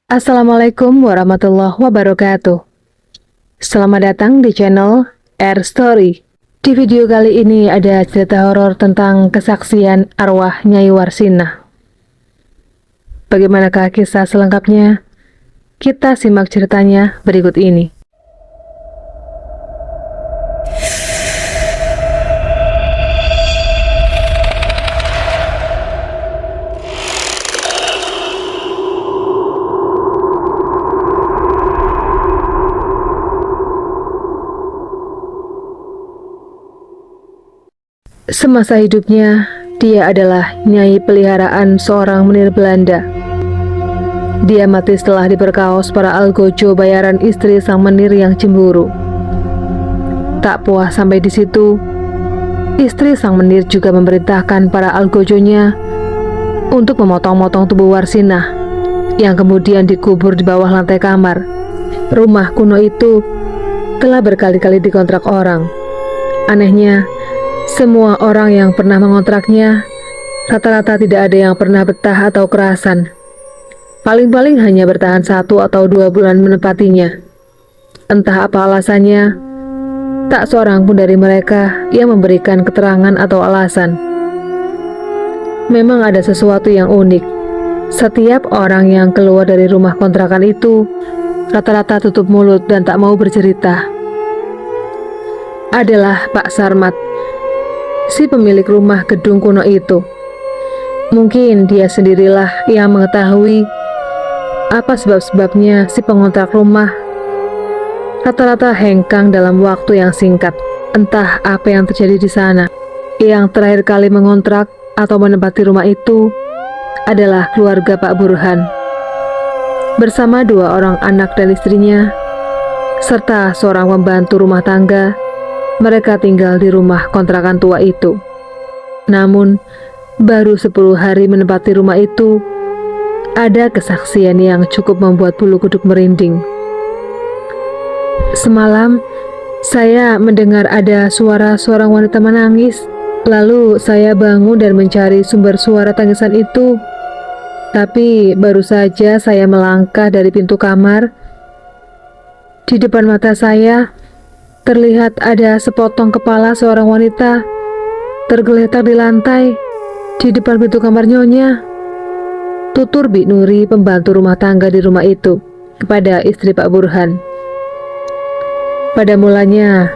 Assalamualaikum warahmatullahi wabarakatuh. Selamat datang di channel Air Story. Di video kali ini ada cerita horor tentang kesaksian arwah Nyai Warsinah. Bagaimanakah kisah selengkapnya? Kita simak ceritanya berikut ini. Semasa hidupnya, dia adalah nyai peliharaan seorang menir Belanda. Dia mati setelah diperkaos para algojo bayaran istri sang menir yang cemburu. Tak puas sampai di situ, istri sang menir juga memerintahkan para algojonya untuk memotong-motong tubuh Warsinah yang kemudian dikubur di bawah lantai kamar. Rumah kuno itu telah berkali-kali dikontrak orang. Anehnya, semua orang yang pernah mengontraknya rata-rata tidak ada yang pernah betah atau kerasan. Paling-paling hanya bertahan 1 atau 2 bulan menempatinya. Entah apa alasannya, tak seorang pun dari mereka yang memberikan keterangan atau alasan. Memang ada sesuatu yang unik. Setiap orang yang keluar dari rumah kontrakan itu rata-rata tutup mulut dan tak mau bercerita. Adalah Pak Sarmat, si pemilik rumah gedung kuno itu. Mungkin dia sendirilah yang mengetahui apa sebab-sebabnya si pengontrak rumah rata-rata hengkang dalam waktu yang singkat. Entah apa yang terjadi di sana. Yang terakhir kali mengontrak atau menempati rumah itu adalah keluarga Pak Burhan bersama 2 orang anak dan istrinya serta seorang pembantu rumah tangga. Mereka tinggal di rumah kontrakan tua itu. Namun, baru 10 hari menempati rumah itu, ada kesaksian yang cukup membuat bulu kuduk merinding. Semalam, saya mendengar ada suara seorang wanita menangis. Lalu saya bangun dan mencari sumber suara tangisan itu. Tapi baru saja saya melangkah dari pintu kamar, di depan mata saya terlihat ada sepotong kepala seorang wanita tergeletak di lantai di depan pintu kamar Nyonya. Tutur Bi Nuri, pembantu rumah tangga di rumah itu, kepada istri Pak Burhan. Pada mulanya,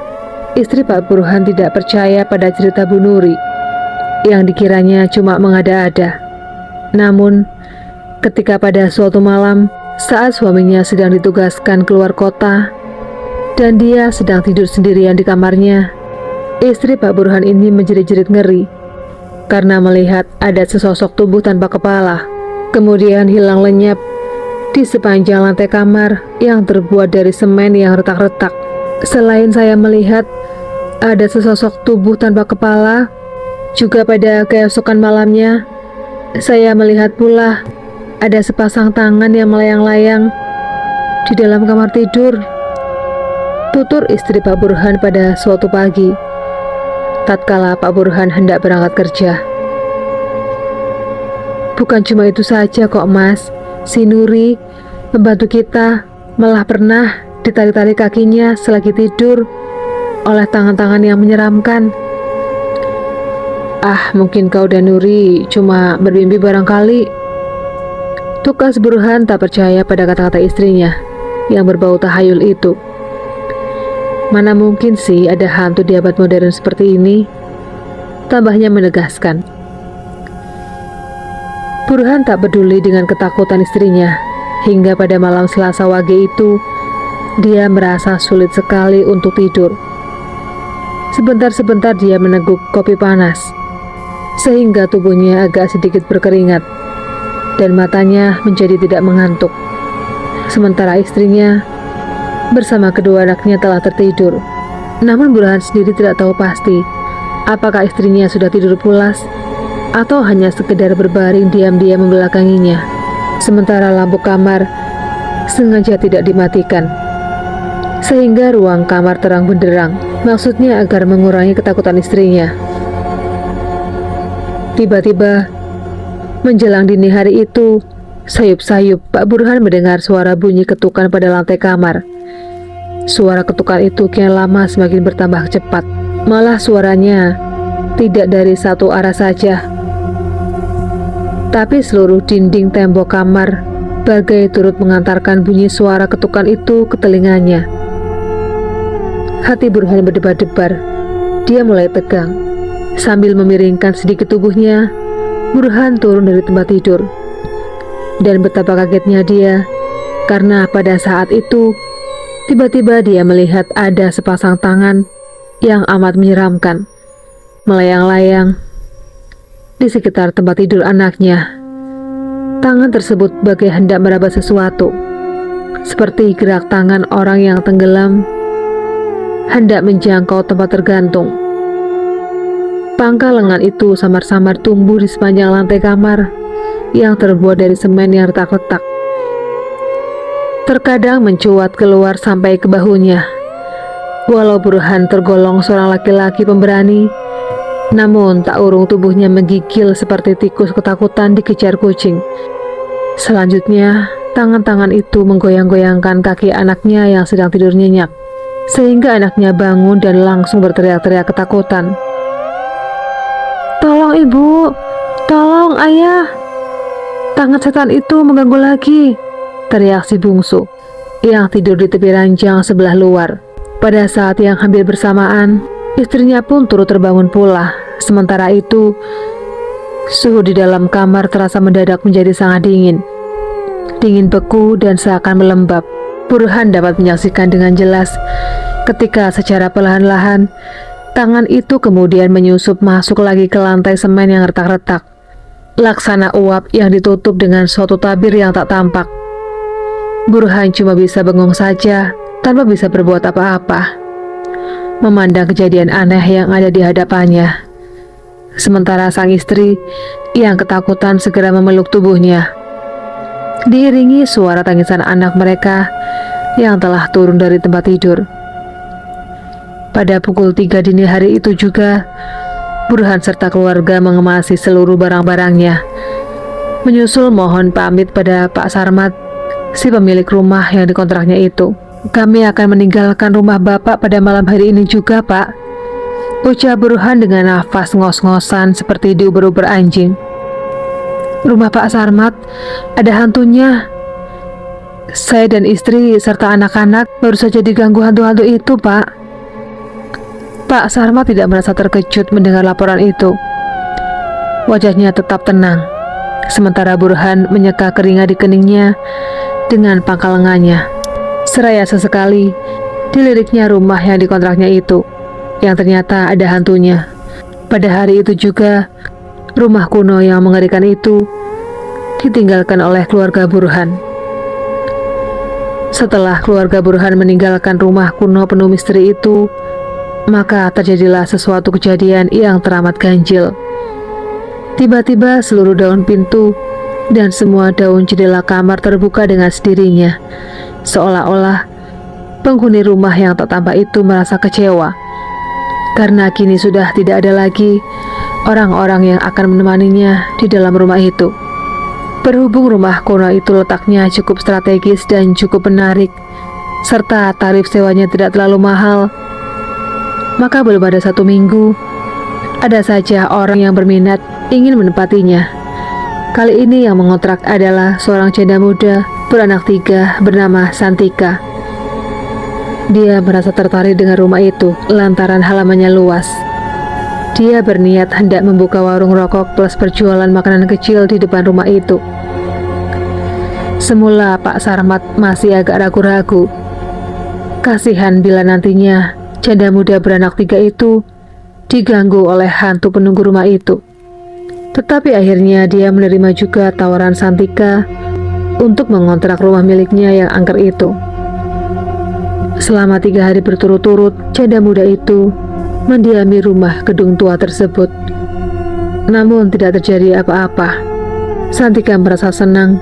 istri Pak Burhan tidak percaya pada cerita Bu Nuri yang dikiranya cuma mengada-ada. Namun, ketika pada suatu malam saat suaminya sedang ditugaskan keluar kota dan dia sedang tidur sendirian di kamarnya, istri Pak Burhan ini menjerit-jerit ngeri karena melihat ada sesosok tubuh tanpa kepala, kemudian hilang lenyap di sepanjang lantai kamar yang terbuat dari semen yang retak-retak. Selain saya melihat ada sesosok tubuh tanpa kepala, juga pada keesokan malamnya, saya melihat pula ada sepasang tangan yang melayang-layang di dalam kamar tidur. Tutur istri Pak Burhan pada suatu pagi, tatkala Pak Burhan hendak berangkat kerja. Bukan cuma itu saja kok Mas, si Nuri, pembantu kita, malah pernah ditarik-tarik kakinya selagi tidur oleh tangan-tangan yang menyeramkan. Ah, mungkin kau dan Nuri cuma bermimpi barangkali. Tukas Burhan tak percaya pada kata-kata istrinya yang berbau tahayul itu. Mana mungkin sih ada hantu di abad modern seperti ini? Tambahnya menegaskan. Burhan tak peduli dengan ketakutan istrinya. Hingga pada malam Selasa Wage itu, dia merasa sulit sekali untuk tidur. Sebentar-sebentar dia meneguk kopi panas, sehingga tubuhnya agak sedikit berkeringat, dan matanya menjadi tidak mengantuk. Sementara istrinya bersama kedua anaknya telah tertidur. Namun Burhan sendiri tidak tahu pasti apakah istrinya sudah tidur pulas atau hanya sekedar berbaring diam-diam membelakanginya. Sementara lampu kamar sengaja tidak dimatikan, sehingga ruang kamar terang benderang, maksudnya agar mengurangi ketakutan istrinya. Tiba-tiba menjelang dini hari itu, Sayup-sayup Pak Burhan mendengar suara bunyi ketukan pada lantai kamar. Suara ketukan itu kian lama semakin bertambah cepat. Malah suaranya tidak dari satu arah saja, tapi seluruh dinding tembok kamar bagai turut mengantarkan bunyi suara ketukan itu ke telinganya. Hati Burhan berdebar-debar. Dia mulai tegang. Sambil memiringkan sedikit tubuhnya, Burhan turun dari tempat tidur. Dan betapa kagetnya dia, karena pada saat itu tiba-tiba dia melihat ada sepasang tangan yang amat menyeramkan melayang-layang di sekitar tempat tidur anaknya. Tangan tersebut bagai hendak meraba sesuatu, seperti gerak tangan orang yang tenggelam hendak menjangkau tempat tergantung. Pangkal lengan itu samar-samar tumbuh di sepanjang lantai kamar yang terbuat dari semen yang retak-retak. Terkadang mencuat keluar sampai ke bahunya. Walau Burhan tergolong seorang laki-laki pemberani, namun tak urung tubuhnya menggigil seperti tikus ketakutan dikejar kucing. Selanjutnya, tangan-tangan itu menggoyang-goyangkan kaki anaknya yang sedang tidur nyenyak, sehingga anaknya bangun dan langsung berteriak-teriak ketakutan. "Tolong ibu, tolong ayah, tangan setan itu mengganggu lagi," teriak si bungsu yang tidur di tepi ranjang sebelah luar. Pada saat yang hampir bersamaan, istrinya pun turut terbangun pula. Sementara itu, suhu di dalam kamar terasa mendadak menjadi sangat dingin. Dingin beku dan seakan melembab. Burhan dapat menyaksikan dengan jelas ketika secara perlahan-lahan tangan itu kemudian menyusup masuk lagi ke lantai semen yang retak-retak, laksana uap yang ditutup dengan suatu tabir yang tak tampak. Burhan cuma bisa bengong saja tanpa bisa berbuat apa-apa, memandang kejadian aneh yang ada di hadapannya. Sementara sang istri yang ketakutan segera memeluk tubuhnya, diiringi suara tangisan anak mereka yang telah turun dari tempat tidur. Pada pukul 3 dini hari itu juga, Burhan serta keluarga mengemasi seluruh barang-barangnya, menyusul mohon pamit pada Pak Sarmat, si pemilik rumah yang dikontraknya itu. "Kami akan meninggalkan rumah Bapak pada malam hari ini juga, Pak," ucap Burhan dengan nafas ngos-ngosan seperti diuber-uber anjing. "Rumah Pak Sarmat ada hantunya. Saya dan istri serta anak-anak baru saja diganggu hantu-hantu itu, Pak." Pak Sarmat tidak merasa terkejut mendengar laporan itu. Wajahnya tetap tenang, sementara Burhan menyeka keringat di keningnya dengan pangkal lengannya. Seraya sesekali diliriknya rumah yang dikontraknya itu, yang ternyata ada hantunya. Pada hari itu juga, rumah kuno yang mengerikan itu ditinggalkan oleh keluarga Burhan. Setelah keluarga Burhan meninggalkan rumah kuno penuh misteri itu, maka terjadilah sesuatu kejadian yang teramat ganjil. Tiba-tiba seluruh daun pintu dan semua daun jendela kamar terbuka dengan sendirinya, seolah-olah penghuni rumah yang tak tampak itu merasa kecewa, karena kini sudah tidak ada lagi orang-orang yang akan menemaninya di dalam rumah itu. Berhubung rumah kuno itu letaknya cukup strategis dan cukup menarik, serta tarif sewanya tidak terlalu mahal, maka belum ada 1 minggu, ada saja orang yang berminat ingin menempatinya. Kali ini yang mengontrak adalah seorang janda muda beranak 3 bernama Santika. Dia merasa tertarik dengan rumah itu lantaran halamannya luas. Dia berniat hendak membuka warung rokok plus berjualan makanan kecil di depan rumah itu. Semula Pak Sarmat masih agak ragu-ragu. Kasihan bila nantinya janda muda beranak 3 itu diganggu oleh hantu penunggu rumah itu. Tetapi akhirnya dia menerima juga tawaran Santika untuk mengontrak rumah miliknya yang angker itu. Selama 3 hari berturut-turut, janda muda itu mendiami rumah gedung tua tersebut. Namun tidak terjadi apa-apa. Santika merasa senang,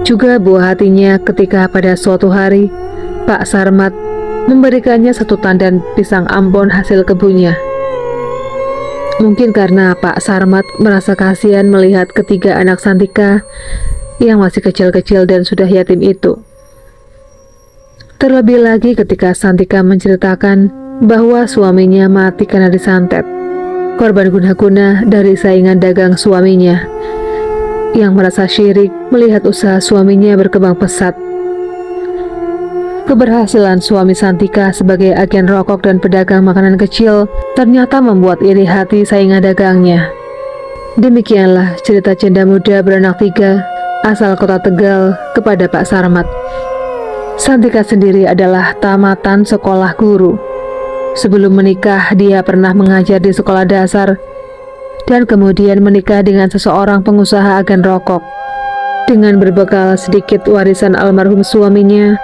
juga buah hatinya ketika pada suatu hari Pak Sarmat memberikannya 1 tandan pisang Ambon hasil kebunnya. Mungkin karena Pak Sarmat merasa kasihan melihat ketiga anak Santika yang masih kecil-kecil dan sudah yatim itu. Terlebih lagi ketika Santika menceritakan bahwa suaminya mati karena disantet, korban guna-guna dari saingan dagang suaminya, yang merasa syirik melihat usaha suaminya berkembang pesat. Keberhasilan suami Santika sebagai agen rokok dan pedagang makanan kecil ternyata membuat iri hati saingan dagangnya. Demikianlah cerita janda muda beranak 3 asal kota Tegal kepada Pak Sarmat. Santika sendiri adalah tamatan sekolah guru. Sebelum menikah, dia pernah mengajar di sekolah dasar dan kemudian menikah dengan seseorang pengusaha agen rokok. Dengan berbekal sedikit warisan almarhum suaminya,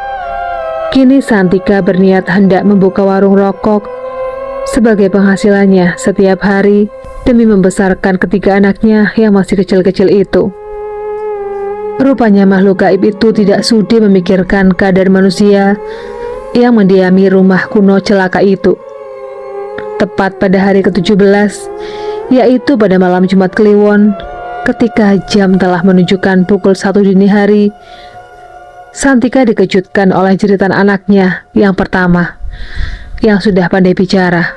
kini Santika berniat hendak membuka warung rokok sebagai penghasilannya setiap hari demi membesarkan ketiga anaknya yang masih kecil-kecil itu. Rupanya makhluk gaib itu tidak sudi memikirkan keadaan manusia yang mendiami rumah kuno celaka itu. Tepat pada hari ke-17, yaitu pada malam Jumat Kliwon, ketika jam telah menunjukkan pukul 1 dini hari, Santika dikejutkan oleh jeritan anaknya yang pertama, yang sudah pandai bicara.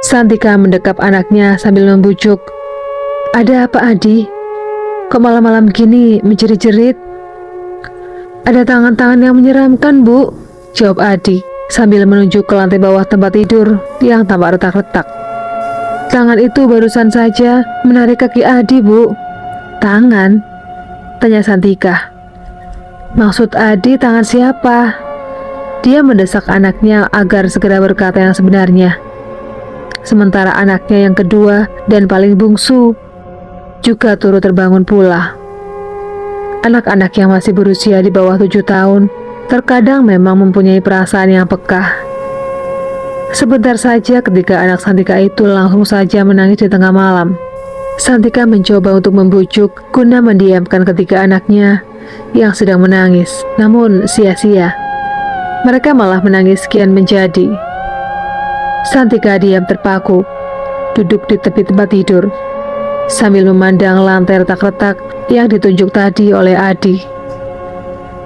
Santika mendekap anaknya sambil membujuk, "Ada apa, Adi? Kok malam-malam gini menjerit-jerit?" "Ada tangan-tangan yang menyeramkan, Bu," jawab Adi sambil menunjuk ke lantai bawah tempat tidur yang tampak retak-retak. "Tangan itu barusan saja menarik kaki Adi, Bu." "Tangan?" tanya Santika. "Maksud Adi tangan siapa?" Dia mendesak anaknya agar segera berkata yang sebenarnya. Sementara anaknya yang kedua dan paling bungsu juga turut terbangun pula. Anak-anak yang masih berusia di bawah 7 tahun terkadang memang mempunyai perasaan yang peka. Sebentar saja ketika anak Santika itu langsung saja menangis di tengah malam. Santika mencoba untuk membujuk guna mendiamkan ketiga anaknya yang sedang menangis, namun sia-sia. Mereka malah menangis kian menjadi. Santika diam terpaku, duduk di tepi tempat tidur, sambil memandang lantai retak-retak yang ditunjuk tadi oleh Adi.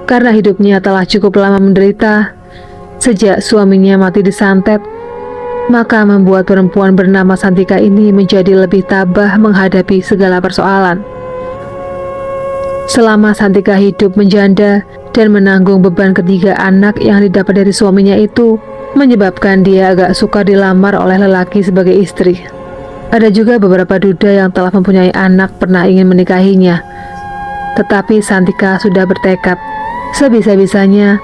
Karena hidupnya telah cukup lama menderita sejak suaminya mati disantet, maka membuat perempuan bernama Santika ini menjadi lebih tabah menghadapi segala persoalan. Selama Santika hidup menjanda dan menanggung beban ketiga anak yang didapat dari suaminya itu, menyebabkan dia agak suka dilamar oleh lelaki sebagai istri. Ada juga beberapa duda yang telah mempunyai anak pernah ingin menikahinya, tetapi Santika sudah bertekad sebisa-bisanya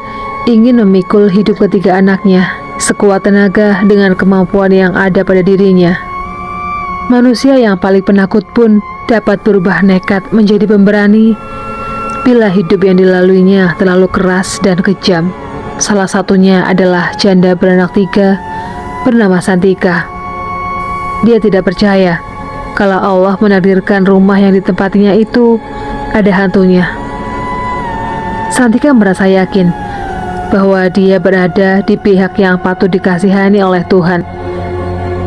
ingin memikul hidup ketiga anaknya sekuat tenaga dengan kemampuan yang ada pada dirinya. Manusia yang paling penakut pun dapat berubah nekat menjadi pemberani bila hidup yang dilaluinya terlalu keras dan kejam. Salah satunya adalah janda beranak 3 bernama Santika. Dia tidak percaya kalau Allah menakdirkan rumah yang ditempatinya itu ada hantunya. Santika merasa yakin bahwa dia berada di pihak yang patut dikasihani oleh Tuhan,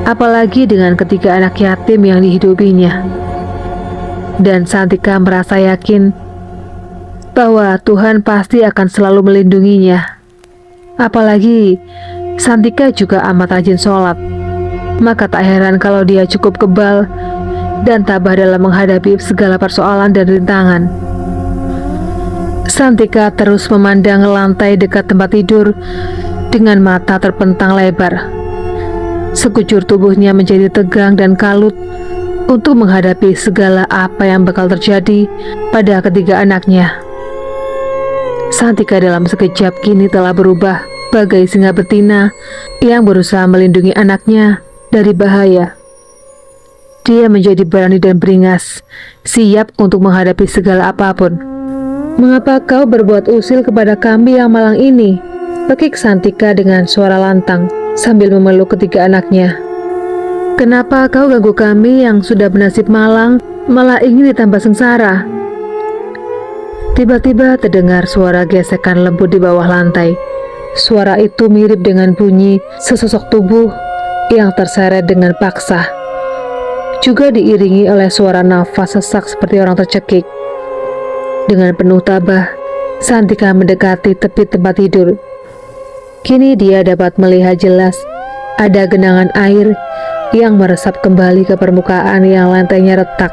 apalagi dengan ketiga anak yatim yang dihidupinya. Dan Santika merasa yakin bahwa Tuhan pasti akan selalu melindunginya. Apalagi Santika juga amat rajin sholat, maka tak heran kalau dia cukup kebal dan tabah dalam menghadapi segala persoalan dan rintangan. Santika terus memandang lantai dekat tempat tidur dengan mata terpentang lebar. Sekujur tubuhnya menjadi tegang dan kalut untuk menghadapi segala apa yang bakal terjadi pada ketiga anaknya. Santika dalam sekejap kini telah berubah bagai singa betina yang berusaha melindungi anaknya dari bahaya. Dia menjadi berani dan beringas, siap untuk menghadapi segala apapun. "Mengapa kau berbuat usil kepada kami yang malang ini?" pekik Santika dengan suara lantang sambil memeluk ketiga anaknya. "Kenapa kau ganggu kami yang sudah bernasib malang, malah ingin ditambah sengsara?" Tiba-tiba terdengar suara gesekan lembut di bawah lantai. Suara itu mirip dengan bunyi sesosok tubuh yang terseret dengan paksa. Juga diiringi oleh suara nafas sesak seperti orang tercekik. Dengan penuh tabah, Santika mendekati tepi tempat tidur. Kini dia dapat melihat jelas ada genangan air yang meresap kembali ke permukaan yang lantainya retak.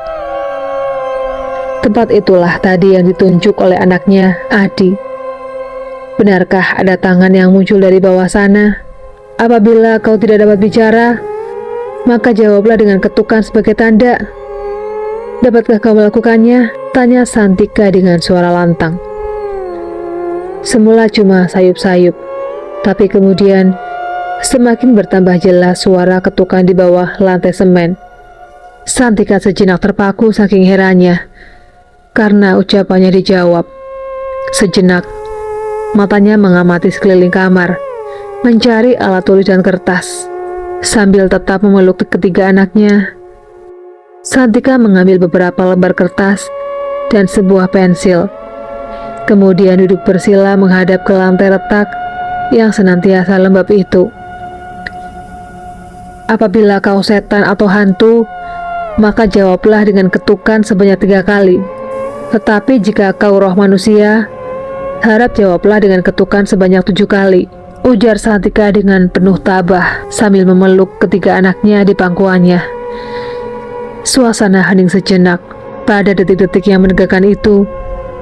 Tempat itulah tadi yang ditunjuk oleh anaknya, Adi. Benarkah ada tangan yang muncul dari bawah sana? Apabila kau tidak dapat bicara, maka jawablah dengan ketukan sebagai tanda. Dapatkah kau melakukannya? Tanya Santika dengan suara lantang. Semula cuma sayup-sayup, tapi kemudian semakin bertambah jelas suara ketukan di bawah lantai semen. Santika sejenak terpaku saking herannya, karena ucapannya dijawab. Sejenak, matanya mengamati sekeliling kamar, mencari alat tulis dan kertas. Sambil tetap memeluk ketiga anaknya, Santika mengambil beberapa lembar kertas dan sebuah pensil. Kemudian duduk bersila menghadap ke lantai retak yang senantiasa lembab itu. Apabila kau setan atau hantu, maka jawablah dengan ketukan sebanyak 3 kali. Tetapi jika kau roh manusia, harap jawablah dengan ketukan sebanyak 7 kali, ujar Santika dengan penuh tabah sambil memeluk ketiga anaknya di pangkuannya. Suasana hening sejenak. Pada detik-detik yang menegangkan itu,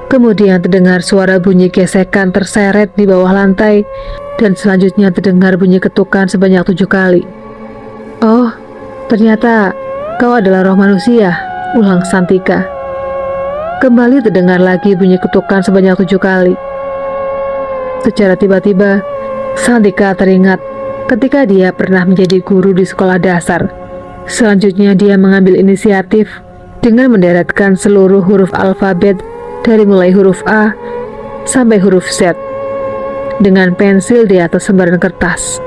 kemudian terdengar suara bunyi gesekan terseret di bawah lantai, dan selanjutnya terdengar bunyi ketukan sebanyak 7 kali. Oh, ternyata kau adalah roh manusia, ulang Santika. Kembali terdengar lagi bunyi ketukan sebanyak 7 kali. Secara tiba-tiba, Santika teringat ketika dia pernah menjadi guru di sekolah dasar. Selanjutnya dia mengambil inisiatif dengan menderetkan seluruh huruf alfabet dari mulai huruf A sampai huruf Z dengan pensil di atas lembaran kertas.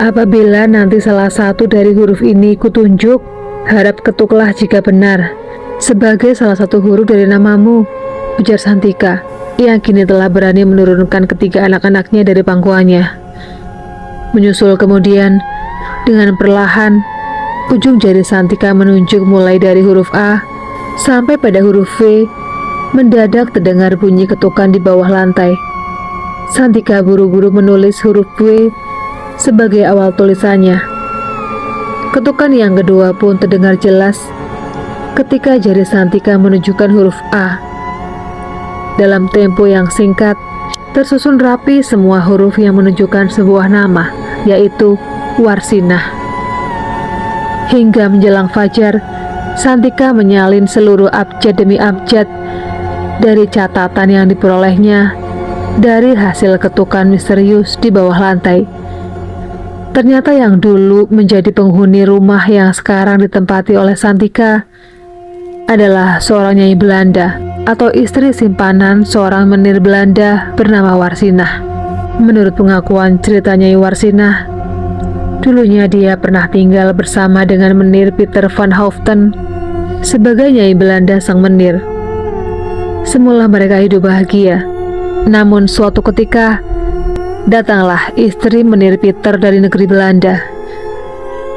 Apabila nanti salah satu dari huruf ini kutunjuk, harap ketuklah jika benar sebagai salah satu huruf dari namamu, ujar Santika yang kini telah berani menurunkan ketiga anak-anaknya dari pangkuannya. Menyusul kemudian, dengan perlahan, ujung jari Santika menunjuk mulai dari huruf A sampai pada huruf V. Mendadak terdengar bunyi ketukan di bawah lantai. Santika buru-buru menulis huruf W sebagai awal tulisannya. Ketukan yang kedua pun terdengar jelas ketika jari Santika menunjukkan huruf A. Dalam tempo yang singkat, tersusun rapi semua huruf yang menunjukkan sebuah nama, yaitu Warsinah. Hingga menjelang fajar, Santika menyalin seluruh abjad demi abjad dari catatan yang diperolehnya dari hasil ketukan misterius di bawah lantai. Ternyata yang dulu menjadi penghuni rumah yang sekarang ditempati oleh Santika adalah seorang nyai Belanda atau istri simpanan seorang menir Belanda bernama Warsinah. Menurut pengakuan cerita Nyai Warsinah, dulunya dia pernah tinggal bersama dengan menir Peter van Houten sebagai nyai Belanda sang menir. Semula mereka hidup bahagia. Namun suatu ketika, datanglah istri menir Peter dari negeri Belanda.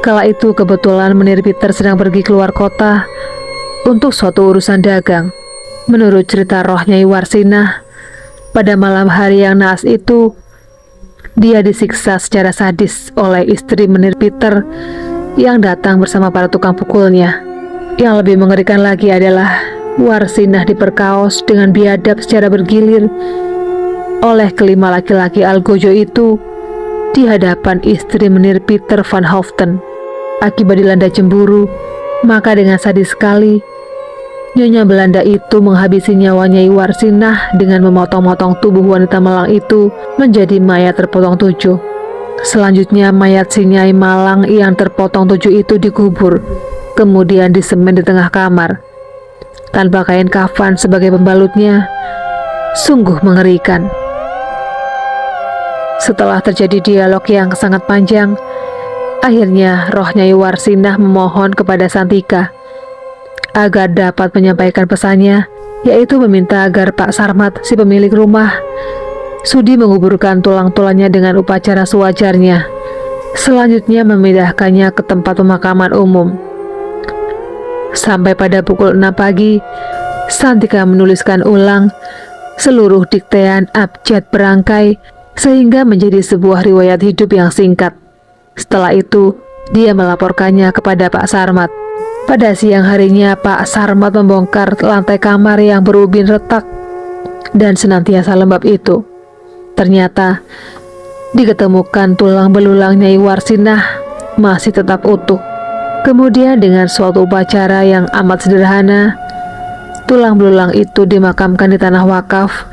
Kala itu kebetulan menir Peter sedang pergi keluar kota untuk suatu urusan dagang. Menurut cerita roh Nyai Warsinah, pada malam hari yang naas itu, dia disiksa secara sadis oleh istri menir Peter yang datang bersama para tukang pukulnya. Yang lebih mengerikan lagi adalah Warsinah diperkaos dengan biadab secara bergilir oleh kelima laki-laki algojo itu di hadapan istri menir Peter van Houten. Akibat dilanda cemburu, maka dengan sadis sekali Nyonya Belanda itu menghabisi nyawa Nyai Warsinah dengan memotong-motong tubuh wanita malang itu menjadi mayat terpotong 7. Selanjutnya mayat si Nyai Malang yang terpotong 7 itu dikubur, kemudian disemen di tengah kamar tanpa kain kafan sebagai pembalutnya. Sungguh mengerikan. Setelah terjadi dialog yang sangat panjang, akhirnya roh Nyai Warsinah memohon kepada Santika agar dapat menyampaikan pesannya, yaitu meminta agar Pak Sarmat, si pemilik rumah, sudi menguburkan tulang-tulangnya dengan upacara sewajarnya. Selanjutnya memindahkannya ke tempat pemakaman umum. Sampai pada pukul 6 pagi, Santika menuliskan ulang seluruh diktean abjad berangkai sehingga menjadi sebuah riwayat hidup yang singkat. Setelah itu, dia melaporkannya kepada Pak Sarmat. Pada siang harinya, Pak Sarmat membongkar lantai kamar yang berubin retak dan senantiasa lembab itu. Ternyata, diketemukan tulang belulang Nyai Warsinah masih tetap utuh. Kemudian dengan suatu upacara yang amat sederhana, tulang belulang itu dimakamkan di tanah wakaf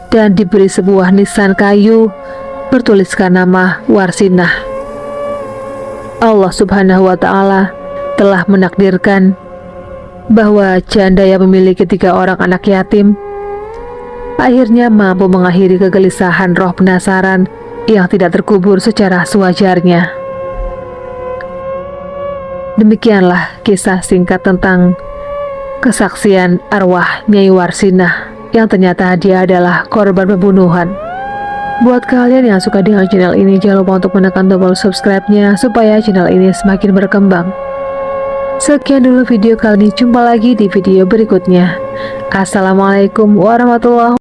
dan diberi sebuah nisan kayu bertuliskan nama Warsinah. Allah Subhanahu wa Ta'ala telah menakdirkan bahwa janda yang memiliki 3 orang anak yatim akhirnya mampu mengakhiri kegelisahan roh penasaran yang tidak terkubur secara sewajarnya. Demikianlah kisah singkat tentang kesaksian arwah Nyai Warsinah yang ternyata dia adalah korban pembunuhan. Buat kalian yang suka dengan channel ini, jangan lupa untuk menekan tombol subscribe-nya supaya channel ini semakin berkembang. Sekian dulu video kali ini, jumpa lagi di video berikutnya. Assalamualaikum warahmatullahi wabarakatuh.